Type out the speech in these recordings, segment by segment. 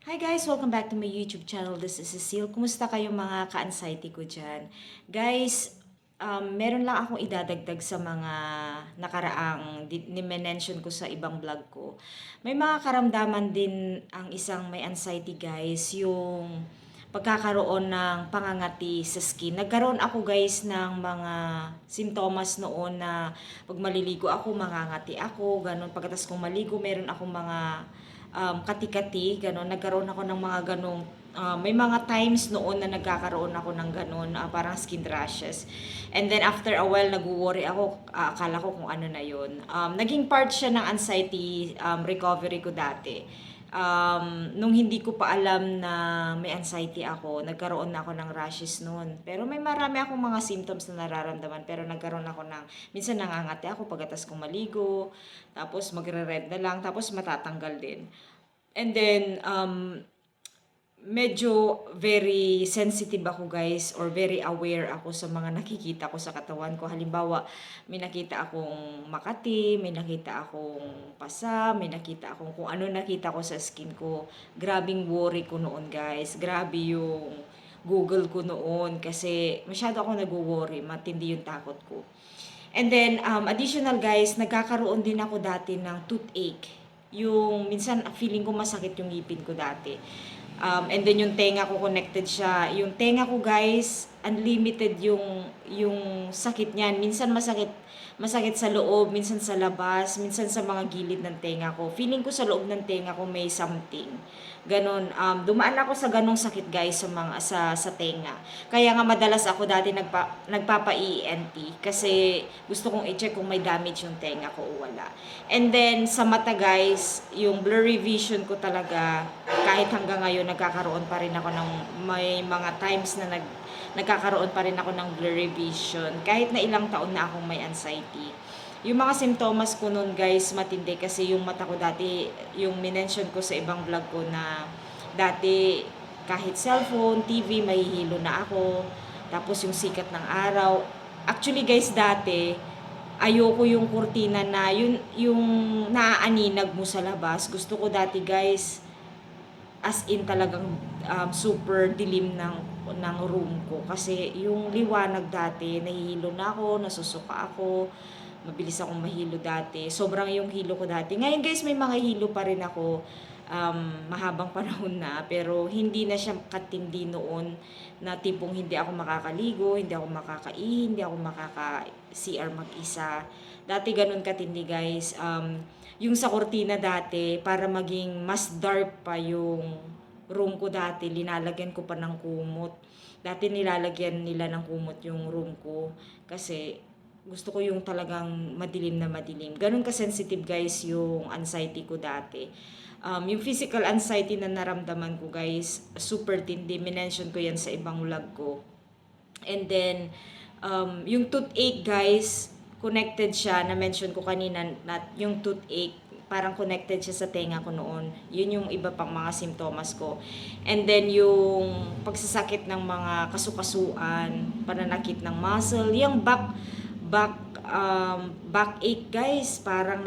Hi guys! Welcome back to my YouTube channel. This is Cecile. Kumusta kayo mga ka-anxiety ko dyan? Guys, meron lang akong idadagdag sa mga nakaraang ni-mention ko sa ibang vlog ko. May mga karamdaman din ang isang may anxiety guys, yung pagkakaroon ng pangangati sa skin. Nagkaroon ako guys ng mga sintomas noon na pag maliligo ako, mangangati ako, ganun. Pagkatas kong maligo, meron akong mga kati-kati, gano'n. Nagkaroon ako ng mga ganong, may mga times noon na nagkakaroon ako ng gano'n, parang skin rashes. And then after a while, nag-worry ako, akala ko kung ano na yun. Naging part siya ng anxiety recovery ko dati. Nung hindi ko pa alam na may anxiety ako, nagkaroon na ako ng rashes noon. Pero may marami akong mga symptoms na nararamdaman. Pero nagkaroon ako ng, minsan nangangati ako pagkatas kong maligo, tapos magre-red na lang, tapos matatanggal din. And then, medyo very sensitive ako guys, or very aware ako sa mga nakikita ko sa katawan ko. Halimbawa, may nakita akong makati, may nakita akong pasa, may nakita akong kung ano nakita ko sa skin ko. Grabing worry ko noon guys. Grabe yung Google ko noon kasi masyado ako nag-worry, matindi yung takot ko. And then, additional guys, nagkakaroon din ako dati ng toothache. Yung minsan feeling ko masakit yung ngipin ko dati. And then yung tenga ko connected siya. Yung tenga ko guys, unlimited yung sakit niyan. Minsan masakit sa loob, minsan sa labas, minsan sa mga gilid ng tenga ko. Feeling ko sa loob ng tenga ko may something. Ganon. Dumaan ako sa ganong sakit guys sa tenga. Kaya nga madalas ako dati nagpapa-ENT kasi gusto kong i-check kung may damage yung tenga ko o wala. And then sa mata guys, yung blurry vision ko talaga kahit hanggang ngayon nagkakaroon pa rin ako ng may mga times na nagkakaroon pa rin ako ng blurry vision kahit na ilang taon na akong may anxiety. Yung mga simptomas ko nun guys, matindi kasi yung mata ko dati, yung minention ko sa ibang vlog ko na dati kahit cellphone, TV, mahihilo na ako. Tapos yung sikat ng araw. Actually guys, dati, ayoko yung kurtina na, yung naaaninag mo sa labas. Gusto ko dati guys, as in talagang super dilim ng room ko. Kasi yung liwanag dati, nahihilo na ako, nasusuka ako, mabilis akong mahilo dati. Sobrang yung hilo ko dati. Ngayon guys, may mga hilo pa rin ako. Mahabang panahon na, pero hindi na siya katindi noon na tipong hindi ako makakaligo, hindi ako makakaihi, hindi ako makaka-CR mag-isa. Dati ganun katindi guys. Yung sa kortina dati, para maging mas dark pa yung room ko dati, linalagyan ko pa ng kumot. Dati nilalagyan nila ng kumot yung room ko kasi gusto ko yung talagang madilim na madilim. Ganun ka-sensitive guys yung anxiety ko dati. Yung physical anxiety na naramdaman ko guys, super tindi. Minention ko yan sa ibang vlog ko. And then, yung toothache guys, connected siya, na-mention ko kanina, na yung toothache, parang connected siya sa tenga ko noon. Yun yung iba pang mga simptomas ko. And then yung pagsasakit ng mga kasukasuan, pananakit ng muscle, yung backache guys, parang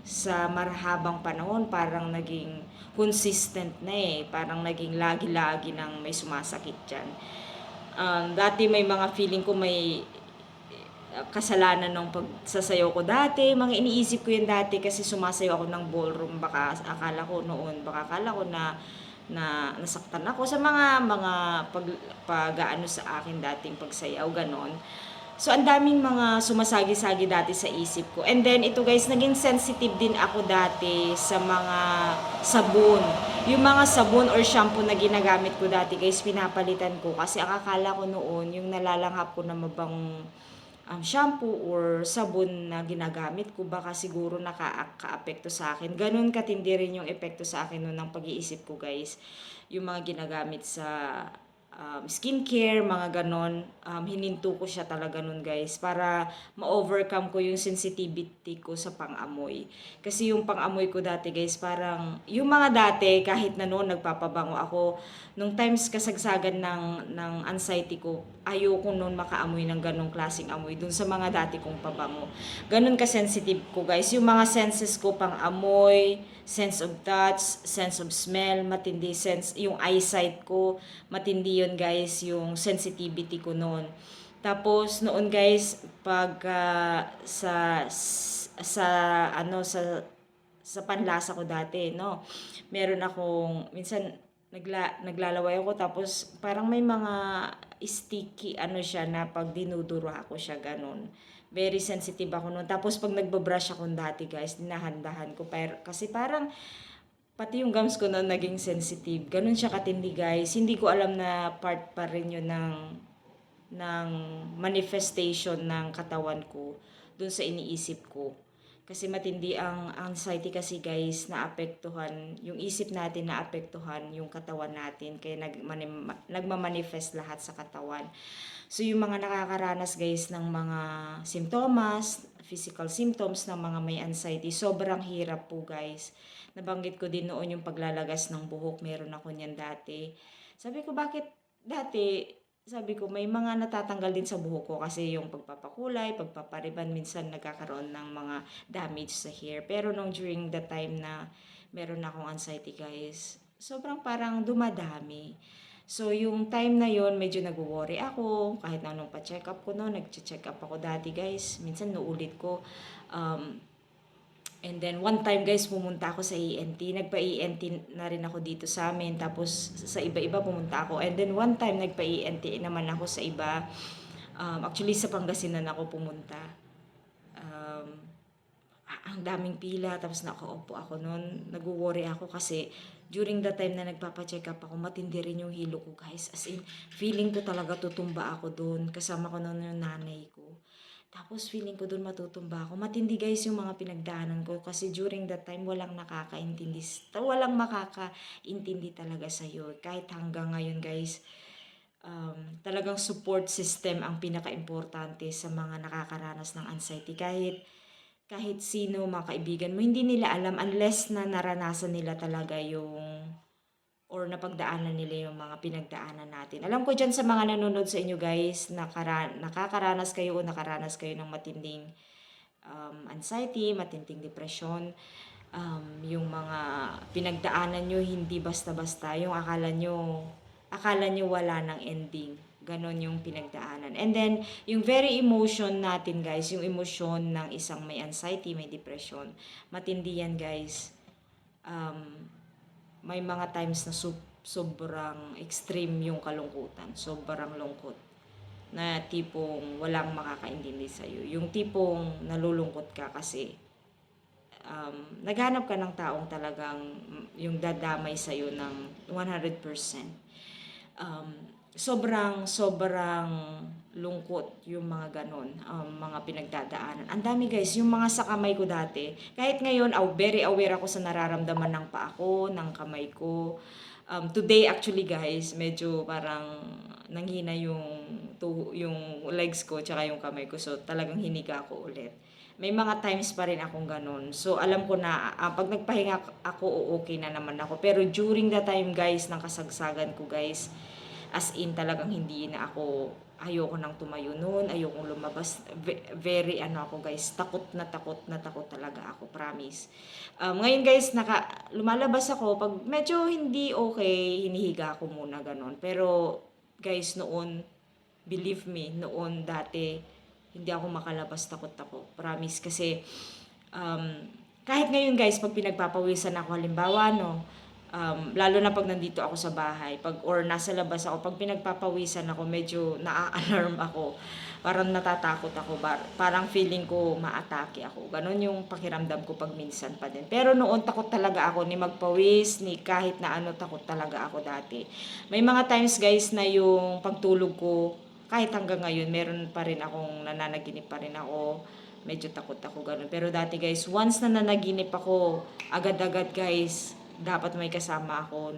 sa marhabang panahon, parang naging consistent na parang naging lagi-lagi nang may sumasakit dyan. Dati may mga feeling ko may kasalanan ng pagsasayaw ko dati. Mga iniisip ko yun dati kasi sumasayaw ako ng ballroom. Baka akala ko noon, na nasaktan ako sa mga pag-aano sa akin dating pagsayaw, ganon. So, ang daming mga sumasagi-sagi dati sa isip ko. And then, ito guys, naging sensitive din ako dati sa mga sabon. Yung mga sabon or shampoo na ginagamit ko dati guys, pinapalitan ko. Kasi ang akala ko noon, yung nalalanghap ko na mabang shampoo or sabon na ginagamit ko, baka siguro naka-apekto sa akin. Ganun katindi rin yung epekto sa akin noon ng pag-iisip ko guys. Yung mga ginagamit sa skincare, mga ganon. Hininto ko siya talaga nun guys para ma-overcome ko yung sensitivity ko sa pang-amoy. Kasi yung pang-amoy ko dati guys, parang yung mga dati kahit na noon nagpapabango ako, nung times kasagsagan ng anxiety ko, ayoko noon makaamoy ng ganong klaseng amoy dun sa mga dati kong pabango. Ganon ka-sensitive ko guys. Yung mga senses ko pang-amoy, sense of touch, sense of smell, matindi sense, yung eyesight ko, matindi yun guys, yung sensitivity ko noon. Tapos noon guys, pag sa ano sa panlasa ko dati, no. Meron akong minsan naglalaway ako tapos parang may mga sticky ano siya na pag dinuduro ako siya ganun. Very sensitive ako noon. Tapos pag nagbabrush ako dati guys, dinahandahan ko kasi parang pati yung gums ko noon naging sensitive. Ganun siya katindi guys. Hindi ko alam na part pa rin yun ng manifestation ng katawan ko dun sa iniisip ko. Kasi matindi ang anxiety kasi guys, naapektuhan, yung isip natin naapektuhan yung katawan natin. Kaya nagmamanifest lahat sa katawan. So yung mga nakakaranas guys ng mga simptomas, physical symptoms ng mga may anxiety, sobrang hirap po guys. Nabanggit ko din noon yung paglalagas ng buhok, meron ako niyan dati. Sabi ko bakit dati, sabi ko may mga natatanggal din sa buhok ko kasi yung pagpapakulay, pagpapariban, minsan nagkakaroon ng mga damage sa hair. Pero nung during the time na meron akong anxiety guys, sobrang parang dumadami. So, yung time na yon medyo nag-worry ako. Kahit na nung pa-check up ko noon, nag-check up ako dati guys. Minsan naulit ko. And then, one time guys, pumunta ako sa ENT. Nagpa-ENT na rin ako dito sa amin. Tapos, sa iba-iba pumunta ako. And then, one time, nagpa-ENT naman ako sa iba. Actually, sa Pangasinan ako pumunta. Ang daming pila, tapos nakaupo ako noon. Nag-worry ako kasi during the time na nagpapa-check up ako, matindi rin yung hilo ko guys. As in, feeling ko talaga tutumba ako doon. Kasama ko noon yung nanay ko. Tapos feeling ko doon matutumba ako. Matindi guys yung mga pinagdaanan ko kasi during that time walang nakakaintindi. Walang makakaintindi talaga sa'yo. Kahit hanggang ngayon guys, talagang support system ang pinaka-importante sa mga nakakaranas ng anxiety. Kahit sino mga kaibigan mo, hindi nila alam unless na naranasan nila talaga yung or napagdaanan nila yung mga pinagdaanan natin. Alam ko dyan sa mga nanonood sa inyo guys, nakakaranas kayo o nakaranas kayo ng matinding anxiety, matinding depression. Yung mga pinagdaanan nyo hindi basta-basta, yung akala nyo wala ng ending. Ganon yung pinagdaanan. And then, yung very emotion natin guys, yung emosyon ng isang may anxiety, may depression, matindi yan guys. May mga times na sobrang extreme yung kalungkutan. Sobrang lungkot. Na tipong walang makakaintindi sa'yo. Yung tipong nalulungkot ka kasi naghanap ka ng taong talagang yung dadamay sa'yo ng 100%. Sobrang lungkot yung mga ganon, mga pinagdadaanan. Ang dami guys, yung mga sa kamay ko dati, kahit ngayon, very aware ako sa nararamdaman ng paa ko, ng kamay ko. Today actually guys, medyo parang nanghina yung legs ko tsaka yung kamay ko. So talagang hiniga ako ulit. May mga times pa rin akong ganun. So alam ko na pag nagpahinga ako, okay na naman ako. Pero during the time guys, ng kasagsagan ko guys, as in talagang hindi na ako, ayoko nang tumayo noon, ayoko lumabas. Very ako guys, takot na takot talaga ako, promise. Ngayon guys, lumalabas ako pag medyo hindi okay, hinihiga ako muna ganon. Pero guys, noon, believe me, noon dati, hindi ako makalabas, takot ako. Promise kasi kahit ngayon guys, pag pinagpapawisan ako, halimbawa no, lalo na pag nandito ako sa bahay, or nasa labas ako, pag pinagpapawisan ako, medyo naa-alarm ako. Parang natatakot ako, parang feeling ko maatake ako. Ganon yung pakiramdam ko pag minsan pa din. Pero noon takot talaga ako ni magpawis, ni kahit na ano, takot talaga ako dati. May mga times guys na yung pagtulog ko, kahit hanggang ngayon, meron pa rin akong nananaginip pa rin ako. Medyo takot ako ganun. Pero dati guys, once na nanaginip ako, agad-agad guys, dapat may kasama ako,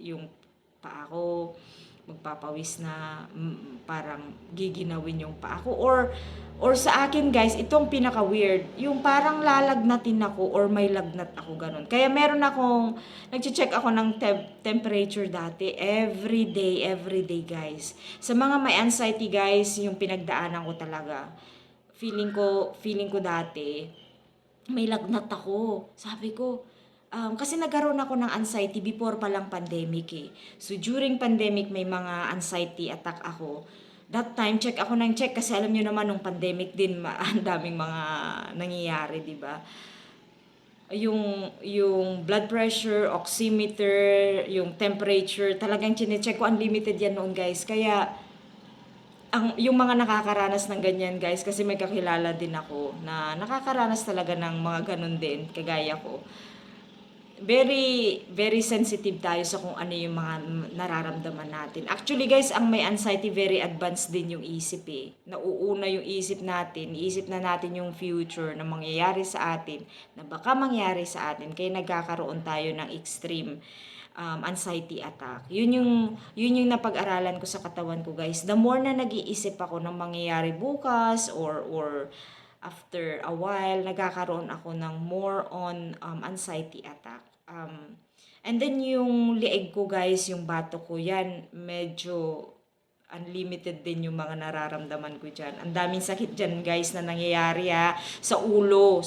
yung paa ko, magpapawis na parang giginawin yung paa ko. Or sa akin guys, itong pinaka-weird, yung parang lalagnatin ako or may lagnat ako ganun. Kaya meron akong, nag-check ako ng temperature dati every day guys. Sa mga may anxiety guys, yung pinagdaanan ko talaga. Feeling ko dati, may lagnat ako. Sabi ko, kasi nagkaroon ako ng anxiety before pa lang pandemic eh. So during pandemic may mga anxiety attack ako. That time check ako ng check kasi alam niyo naman nung pandemic din ang daming mga nangyayari, 'di ba? Yung blood pressure, oximeter, yung temperature, talagang chine-check ko, unlimited yan noon, guys. Kaya yung mga nakakaranas ng ganyan guys, kasi may kakilala din ako na nakakaranas talaga ng mga ganun din, kagaya ko. Very sensitive tayo sa kung ano yung mga nararamdaman natin. Actually guys, ang may anxiety, very advanced din yung isip eh. Nauuna yung isip natin, iisip na natin yung future na mangyayari sa atin, na baka mangyari sa atin, kaya nagkakaroon tayo ng extreme anxiety attack. Yun yung napag-aralan ko sa katawan ko guys. The more na nag-iisip ako ng mangyayari bukas or after a while, nagkakaroon ako ng more on anxiety attack. And then yung lieg ko guys, yung bato ko, yan medyo unlimited din yung mga nararamdaman ko dyan. Ang daming sakit dyan guys na nangyayari ha. Sa ulo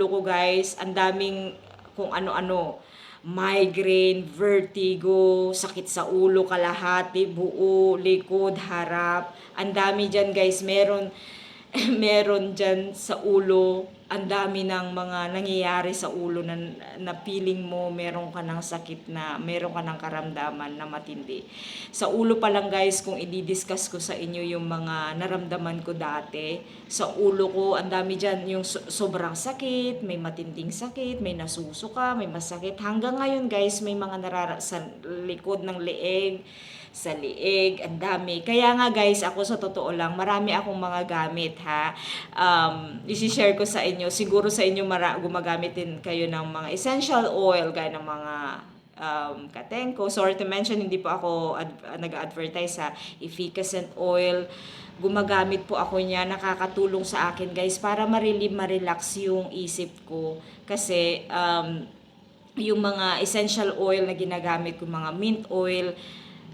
ko guys, ang daming kung ano-ano. Migraine, vertigo, sakit sa ulo, kalahati, buo, likod, harap. Ang dami dyan guys, meron meron dyan sa ulo, ang dami ng mga nangyayari sa ulo na feeling mo meron ka ng sakit, na meron ka ng karamdaman na matindi. Sa ulo pa lang guys, kung i-discuss ko sa inyo yung mga naramdaman ko dati, sa ulo ko, ang dami dyan yung sobrang sakit, may matinding sakit, may nasusuka, may masakit. Hanggang ngayon guys, may mga sa likod ng leeg, sa liig, ang dami. Kaya nga guys, ako sa totoo lang, marami akong mga gamit ha. I-share ko sa inyo. Siguro sa inyo gumagamit din kayo ng mga essential oil, gaya ng mga Katenko. Sorry to mention, hindi po ako nag-advertise ha. Efficacent oil. Gumagamit po ako niya. Nakakatulong sa akin guys para ma-relax yung isip ko. Kasi yung mga essential oil na ginagamit ko, mga mint oil,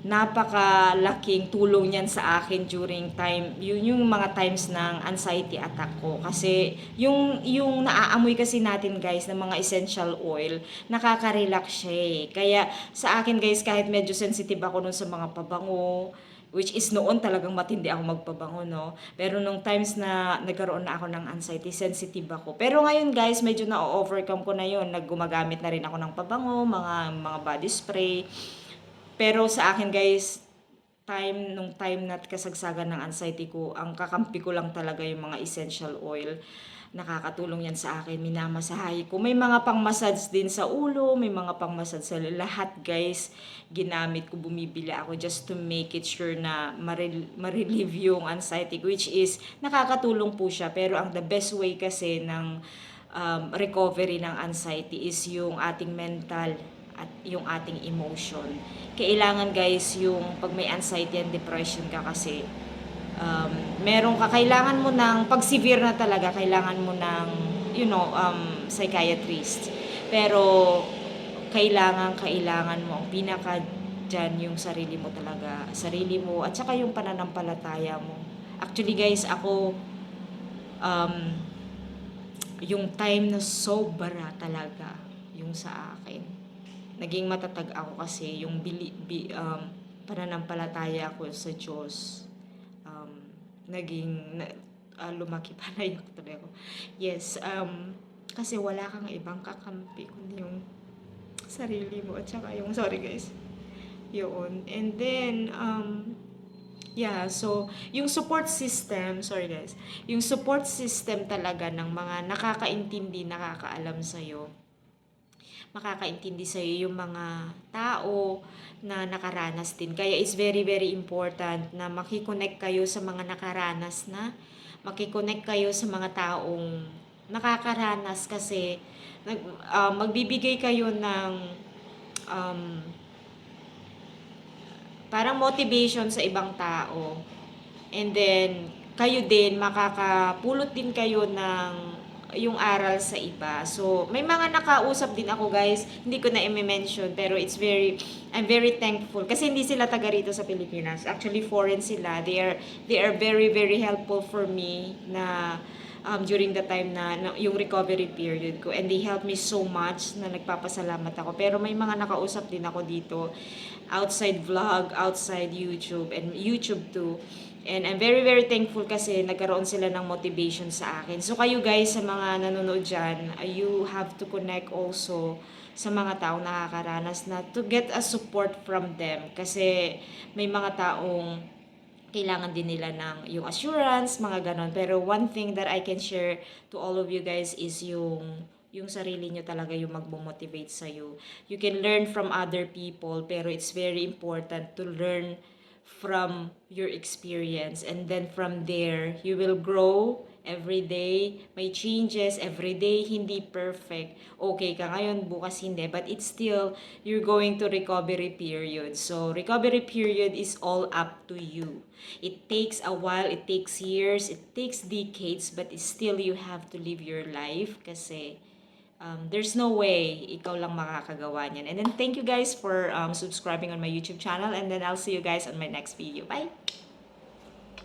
napakalaking tulong niyan sa akin during time, yung mga times ng anxiety attack ko. Kasi yung naaamoy kasi natin guys ng mga essential oil, nakaka-relax siya eh. Kaya sa akin guys, kahit medyo sensitive ako nun sa mga pabango, which is noon talagang matindi ako magpabango, no? Pero nung times na nagkaroon na ako ng anxiety, sensitive ako. Pero ngayon guys, medyo na-overcome ko na yun. Naggumagamit na rin ako ng pabango, mga body spray. Pero sa akin guys, nung time na kasagsagan ng anxiety ko, ang kakampi ko lang talaga yung mga essential oil. Nakakatulong yan sa akin, minamasahay ko. May mga pang-massage din sa ulo, may mga pang-massage sa lahat guys. Ginamit ko, bumibili ako just to make it sure na ma-relieve yung anxiety ko, which is nakakatulong po siya. Pero ang the best way kasi ng recovery ng anxiety is yung ating mental at yung ating emotion. Kailangan guys, yung pag may anxiety and depression ka kasi, meron ka, kailangan mo ng, pag severe na talaga, kailangan mo ng, psychiatrist. Pero, kailangan mo, ang pinaka dyan, yung sarili mo talaga, sarili mo, at saka yung pananampalataya mo. Actually guys, ako, yung time na sobra talaga, yung sa akin, naging matatag ako kasi yung pananampalataya ko sa Diyos, lumaki pa na yung tuloy ko. Yes, kasi wala kang ibang kakampi kundi yung sarili mo, at saka yung, sorry guys, yun. And then, yeah, so, yung support system, sorry guys, yung support system talaga ng mga nakakaintindi, nakakaalam sa'yo, makakaintindi sa iyo yung mga tao na nakaranas din. Kaya it's very important na makiconnect kayo sa mga nakaranas na, makiconnect kayo sa mga taong nakakaranas kasi magbibigay kayo ng parang motivation sa ibang tao. And then, kayo din, makakapulot din kayo ng yung aral sa iba. So, may mga nakausap din ako guys, hindi ko na i-mention, pero I'm very thankful. Kasi hindi sila taga rito sa Pilipinas. Actually, foreign sila. They are very, very helpful for me na during the time na yung recovery period ko. And they helped me so much na nagpapasalamat ako. Pero may mga nakausap din ako dito outside vlog, outside YouTube, and YouTube too. And I'm very, very thankful kasi nagkaroon sila ng motivation sa akin. So kayo guys, sa mga nanonood dyan, you have to connect also sa mga taong nakakaranas na to get a support from them. Kasi may mga taong kailangan din nila ng yung assurance, mga ganon. Pero one thing that I can share to all of you guys is yung sarili nyo talaga yung magmo-motivate sa'yo. You can learn from other people, pero it's very important to learn from your experience, and then from there you will grow every day. May changes every day, hindi perfect. Okay ka ngayon, bukas hindi, but it's still you're going to recovery period. So recovery period is all up to you. It takes a while, it takes years, it takes decades, but it's still you have to live your life kasi there's no way ikaw lang makakagawa niyan. And then thank you guys for subscribing on my YouTube channel, and then I'll see you guys on my next video. Bye!